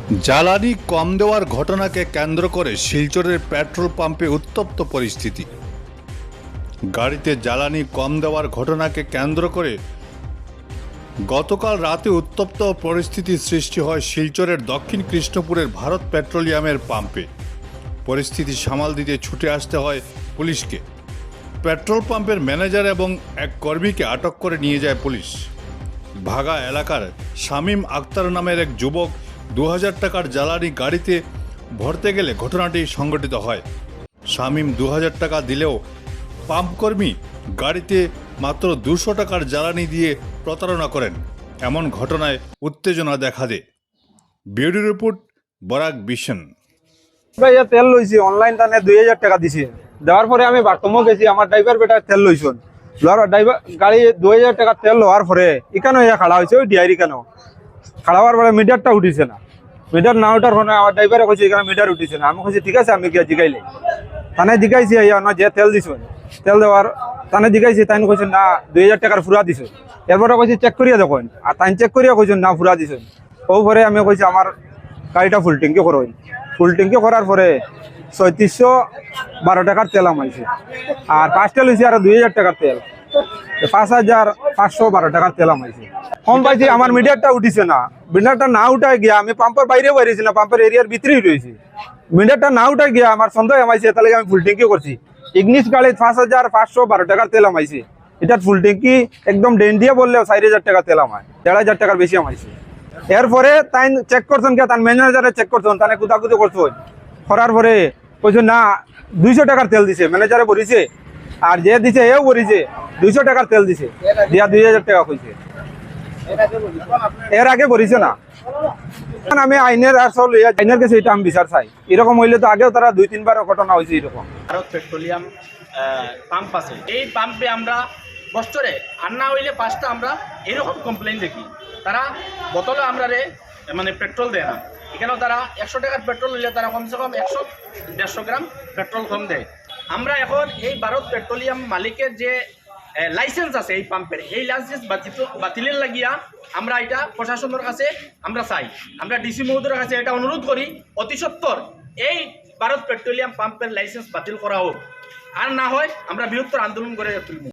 জ্বালানি কম দেওয়ার ঘটনাকে কেন্দ্র করে শিলচরের পেট্রোল পাম্পে উত্তপ্ত পরিস্থিতি। গাড়িতে জ্বালানি কম দেওয়ার ঘটনাকে কেন্দ্র করে গতকাল রাতে উত্তপ্ত পরিস্থিতির সৃষ্টি হয় শিলচরের দক্ষিণ কৃষ্ণপুরের ভারত পেট্রোলিয়ামের পাম্পে। পরিস্থিতি সামাল দিতে ছুটে আসতে হয় পুলিশকে। পেট্রোল পাম্পের ম্যানেজার এবং এক কর্মীকে আটক করে নিয়ে যায় পুলিশ। ভাগা এলাকার শামীম আক্তার নামের এক যুবক 2000 টাকার জ্বালানি গাড়িতে ভরতে গেলে ঘটনাটি সংঘটিত হয়। শামীম 2000 টাকা দিলেও পাম্পকর্মী গাড়িতে মাত্র 200 টাকার জ্বালানি দিয়ে প্রতারণা করেন। এমন ঘটনায় উত্তেজনা দেখা দেয়। Bureau report Barak vision. ভাইয়া তেল লইছি অনলাইন টানে 2000 টাকা দিছি, দেওয়ার পরে আমি বাথরুমও গেছি, আমার ড্রাইভার বেটা তেল লইছন ড্রাইভার গাড়ি 2000 টাকা তেল লওয়ার পরে এখানে খাড়া হয়েছে ওই ডিআইরি কেন খাড়া হওয়ার পরে মিটারটা উঠিছে না। মিটার না উঠার ফোনে আমার ড্রাইভারে কইছে এখানে মিটার উঠিছে না। আমি কইছি ঠিক আছে, আমি গিয়ে জিগাইলে তানে জিগাইছি আইয়া না যে তেল দিছ তেল দেওয়ার তানে জিগাইছি, তাই কইছেন না 2000 টাকার ফুরা দিছ। এরপরে কইছি চেক করিয়া দেখুন, আর তাই চেক করিয়া কইছেন না ফুরা দিছ। ও পরে আমি কইছি আমার গাড়িটা ফুল ট্যাঙ্কি করুন। ফুল ট্যাঙ্কি করার পরে 3612 টাকার তেল আমাইছে, আর পাঁচটা লইছি আর 2000 টাকার তেল, 5512 টাকার তেল আমাইছে। কম পাইছি, আমার মিটারটা উঠিছে না। মিটারটা না উঠায় গিয়া আমি পাম্পের বাইরে বাইরেছি না, পাম্পের এরিয়ার ভিতরেই রয়েছি। মিটারটা না উঠায় গিয়া আমার সন্দেহ আমাইছে, তাহলে আমি ফুল ট্যাঙ্কি করছি। ইগনিস গাড়ি 5512 টাকার তেল আমাইছে। এটার ফুল ট্যাঙ্কি একদম ডেন দিয়ে বললেও 4000 টাকা তেল আমায়, 1500 টাকার বেশি আমাইছে। এরপরে তাই চেক করছেন কে, তার ম্যানেজারে চেক করছেন, তাহলে কুদাকুদি করছেন। করার পরে কইছে না 200 টাকার তেল দিছে, ম্যানেজারে বলিছে, আর যে দিছে এও বলিছে 200 টাকার তেল দিছে, দিয়া 2000 টাকা কইছে। এর আগে বলিছে না। আমি আইনের আর সব আইনের কাছে এটা আমি বিচার চাই। এরকম হইলে তো আগেও তারা 2-3 বার ঘটনা হয়েছে এরকম। ভারত পেট্রোলিয়াম পাম্প আছে, এই পাম্পে আমরা বছরে আর না হইলে 5টা আমরা এরকম কমপ্লেন দেখি। তারা বোতলে আমরা মানে পেট্রোল দেয় না। এখানেও তারা 100 টাকার পেট্রোল নিলে তারা কমসে কম 100-150 গ্রাম পেট্রোল কম দেয়। আমরা এখন এই ভারত পেট্রোলিয়াম মালিকের যে লাইসেন্স আছে এই পাম্পের, এই লাইসেন্স বাতিলের লাগিয়া আমরা এটা প্রশাসনের কাছে আমরা চাই। আমরা ডিসি মহোদয়ের কাছে এটা অনুরোধ করি অতি সত্বর এই ভারত পেট্রোলিয়াম পাম্পের লাইসেন্স বাতিল করা হোক, আর না হয় আমরা বৃহত্তর আন্দোলন করে তুলব।